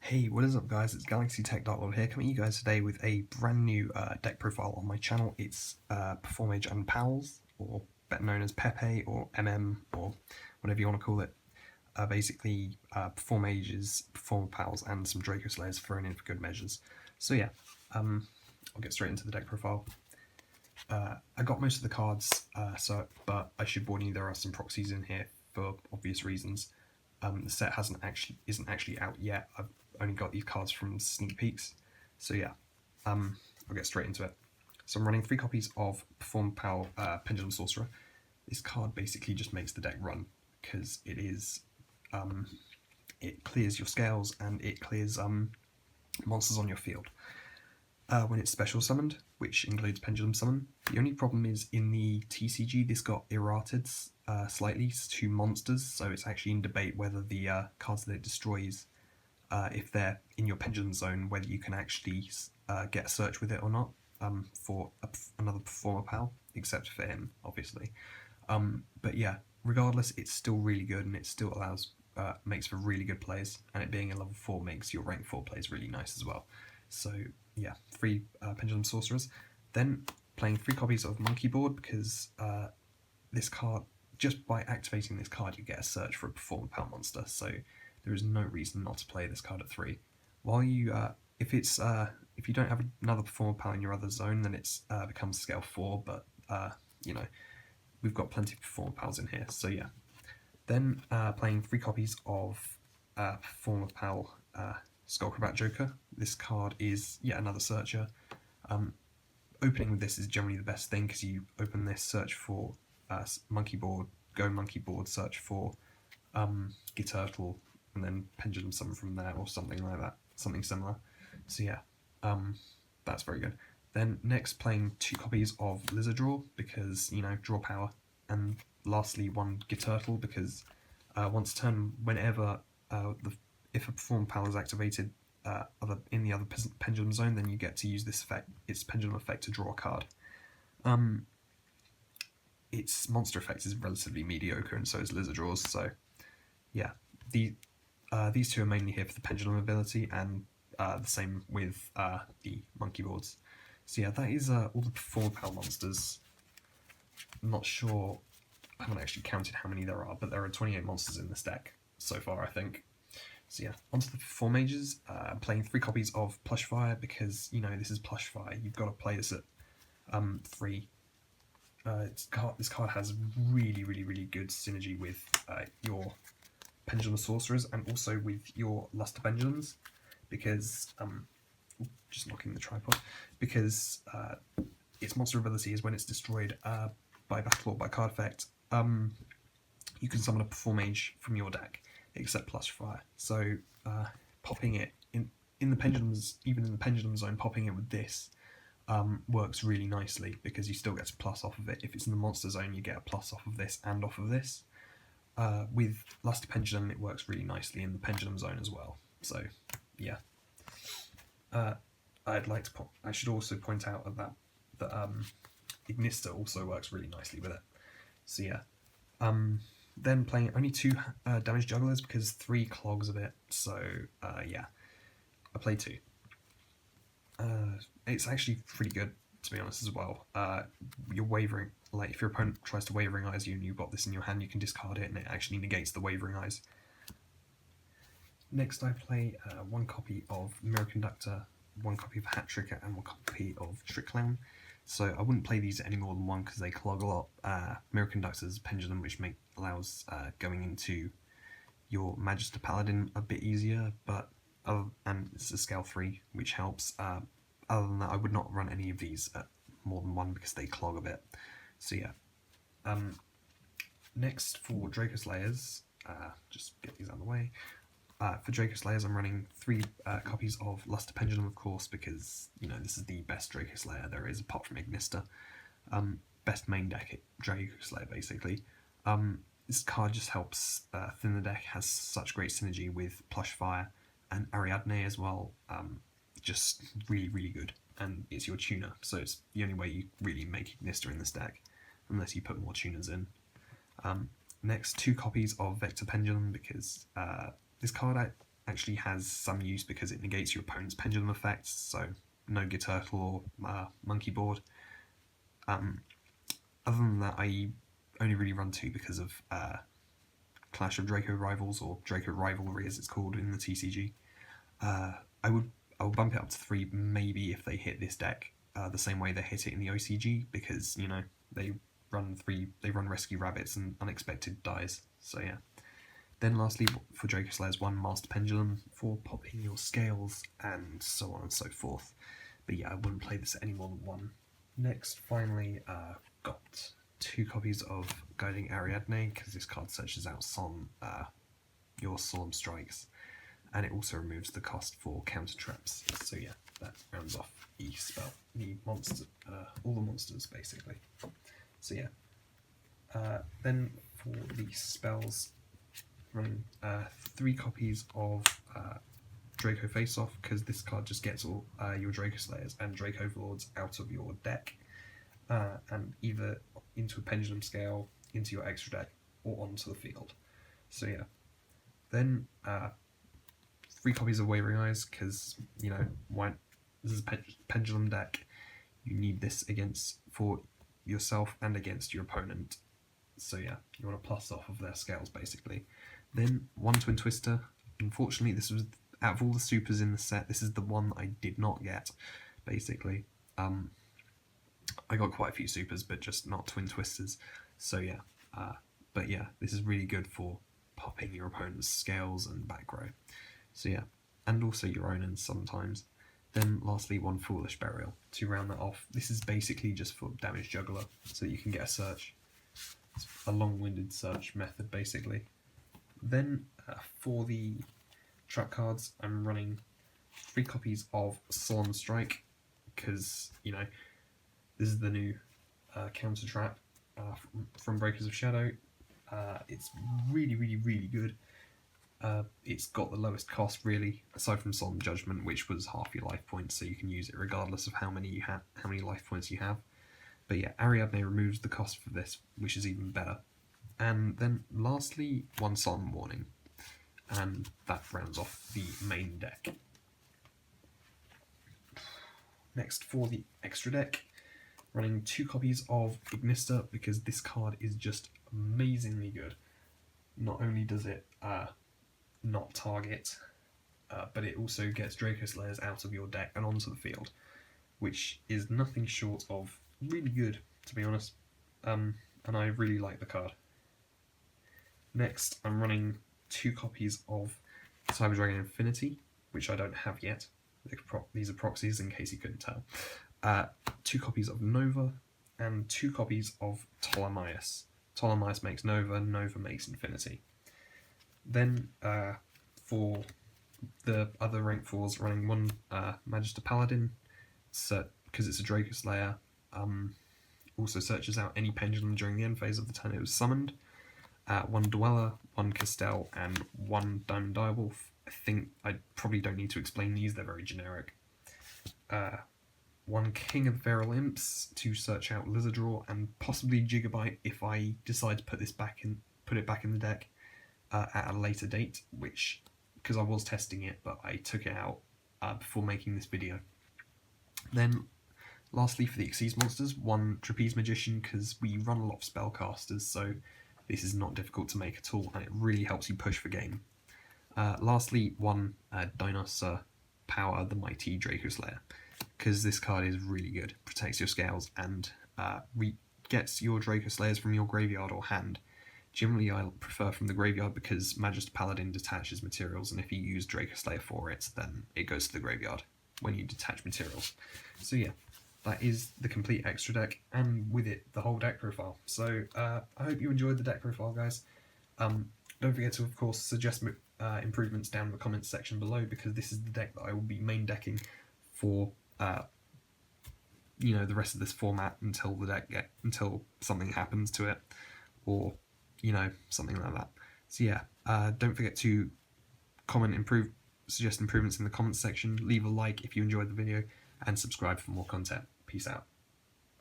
Hey, what is up guys, it's Galaxytech Darklord here, coming to you guys today with a brand new deck profile on my channel. It's Performage and Pals, or better known as PePe, or or whatever you want to call it. Basically, Performages, Performapals, and some Dracoslayers thrown in for good measures. So yeah, I'll get straight into the deck profile. I got most of the cards, but I should warn you there are some proxies in here for obvious reasons. The set isn't actually out yet. I've only got these cards from sneak peeks, so yeah, I'll get straight into it. So I'm running 3 copies of Performapal Pendulum Sorcerer. This card basically just makes the deck run because it is it clears your scales and it clears monsters on your field. When it's special summoned, which includes Pendulum Summon. The only problem is in the TCG this got errated slightly to monsters, so it's actually in debate whether the cards that it destroys, if they're in your Pendulum zone, whether you can actually get a search with it or not for another Performapal, except for him, obviously. But yeah, regardless, it's still really good and it still allows makes for really good plays, and it being a level 4 makes your rank 4 plays really nice as well. So yeah, 3 Pendulum Sorcerers. Then playing 3 copies of Monkeyboard because this card, just by activating this card, you get a search for a Performapal monster. So there is no reason not to play this card at 3. While you, if you don't have another Performapal in your other zone, then it's becomes scale 4. But you know, we've got plenty of Performapals in here. So yeah. Then playing 3 copies of Performapal Skullcrobat Joker. This card is yet another searcher. Opening with this is generally the best thing because you open this, search for Monkeyboard, go Monkeyboard, search for Guiturtle, and then Pendulum Summon from there or something like that, something similar. So yeah, that's very good. Then next playing 2 copies of Lizardraw because, you know, draw power, and lastly 1 Guiturtle because once a turn, whenever if a Performapal is activated in the other Pendulum zone, then you get to use this effect, its Pendulum effect, to draw a card. Its monster effect is relatively mediocre, and so is Lizardraw's. So yeah, these 2 are mainly here for the Pendulum ability, and the same with the Monkeyboards. So yeah, that is all the Performapal monsters. I'm not sure, I haven't actually counted how many there are, but there are 28 monsters in this deck so far, I think. So yeah, onto the Performages. I'm playing 3 copies of Plushfire because, you know, this is Plushfire. You've got to play this at 3. This card has really good synergy with your Pendulum Sorcerers and also with your Luster Pendulums because, just knocking the tripod, because its monster ability is when it's destroyed by Battle or by card effect, you can summon a Performage from your deck, except Plushfire. So popping it in the Pendulums, even in the Pendulum zone, popping it with this works really nicely because you still get a plus off of it. If it's in the monster zone, you get a plus off of this and off of this. With Luster Pendulum, it works really nicely in the Pendulum zone as well. So yeah, I should also point out that Ignister also works really nicely with it. So yeah. Then playing only 2 damage jugglers because 3 clogs a bit, so yeah, I play 2. It's actually pretty good, to be honest, as well. You're wavering, like if your opponent tries to Wavering Eyes you and you've got this in your hand, you can discard it and it actually negates the Wavering Eyes. Next I play 1 copy of Mirror Conductor, 1 copy of Hat Tricker, and 1 copy of Trick Clown. So I wouldn't play these any more than 1 because they clog a lot. Mirror Conductor's Pendulum, which allows going into your Magister Paladin a bit easier, but and it's a scale 3, which helps. Other than that, I would not run any of these at more than 1 because they clog a bit. So yeah. Next for Dracoslayers, just get these out of the way. For Dracoslayers, I'm running 3 copies of Luster Pendulum, of course, because, you know, this is the best Dracoslayer there is, apart from Ignister. Best main deck Dracoslayer, basically. This card just helps thin the deck, has such great synergy with Plushfire and Ariadne as well. Just really good, and it's your tuner, so it's the only way you really make Ignister in this deck, unless you put more tuners in. Next, 2 copies of Vector Pendulum because this card actually has some use because it negates your opponent's pendulum effects, so no Guiturtle or Monkeyboard. Other than that, I only really run 2 because of Clash of Draco Rivals, or Draco Rivalry as it's called in the TCG. I would bump it up to 3 maybe if they hit this deck the same way they hit it in the OCG, because, you know, they run Rescue Rabbits and Unexpected Dies, so yeah. Then lastly, for Dracoslayers, 1 Master Pendulum for popping your scales and so on and so forth. But yeah, I wouldn't play this at any more than 1. Next, finally, got 2 copies of Guiding Ariadne, because this card searches out your Solemn Strikes, and it also removes the cost for counter traps. So yeah, that rounds off the spell, the monster, all the monsters basically. So yeah, then for the spells, running 3 copies of Draco Face-Off, because this card just gets all your Dracoslayers and Dracoverlords out of your deck, and either into a Pendulum Scale, into your extra deck, or onto the field. So yeah. Then 3 copies of Wavering Eyes, because, you know, this is a Pendulum deck. You need this for yourself and against your opponent. So yeah, you want to plus off of their scales basically. Then 1 Twin Twister. Unfortunately, this was, out of all the supers in the set, this is the one I did not get, basically. I got quite a few supers, but just not Twin Twisters. So yeah, but yeah, this is really good for popping your opponent's scales and back row. So yeah, and also your own and sometimes. Then lastly, 1 Foolish Burial to round that off. This is basically just for damage Juggler, so that you can get a search. It's a long-winded search method, basically. Then for the trap cards, I'm running 3 copies of Solemn Strike, because, you know, this is the new counter trap from Breakers of Shadow. It's really, really, really good. It's got the lowest cost, really, aside from Solemn Judgment, which was half your life points, so you can use it regardless of how many life points you have. But yeah, Ariadne removes the cost for this, which is even better. And then lastly, 1 Solemn Warning, and that rounds off the main deck. Next, for the extra deck, running 2 copies of Ignister, because this card is just amazingly good. Not only does it not target, but it also gets Dracoslayers out of your deck and onto the field, which is nothing short of really good, to be honest, and I really like the card. Next, I'm running 2 copies of Cyberdragon Infinity, which I don't have yet. These are proxies, in case you couldn't tell. 2 copies of Nova, and 2 copies of Ptolemaeus. Ptolemaeus makes Nova, Nova makes Infinity. Then, for the other rank 4s, running 1 Magister Paladin, because it's a Dracoslayer, also searches out any pendulum during the end phase of the turn it was summoned. 1 Dweller, 1 Castell, and 1 Diamond Direwolf. I think I probably don't need to explain these, they're very generic. 1 King of the Feral Imps to search out Lizardraw, and possibly Gigabyte if I decide to put it back in the deck at a later date, which, because I was testing it, but I took it out before making this video. Then lastly, for the Xyz monsters, 1 Trapeze Magician, because we run a lot of spellcasters, so this is not difficult to make at all, and it really helps you push for game. Lastly, 1 Dinosaur Power, the Mighty Dracoslayer, because this card is really good, protects your scales, and gets your Dracoslayers from your graveyard or hand. Generally, I prefer from the graveyard because Magister Paladin detaches materials, and if you use Dracoslayer for it, then it goes to the graveyard when you detach materials. So yeah, that is the complete extra deck, and with it, the whole deck profile. So I hope you enjoyed the deck profile, guys. Don't forget to, of course, suggest improvements down in the comments section below, because this is the deck that I will be main decking for you know, the rest of this format until until something happens to it, or, you know, something like that. So yeah, don't forget to suggest improvements in the comments section, leave a like if you enjoyed the video, and subscribe for more content. Peace out.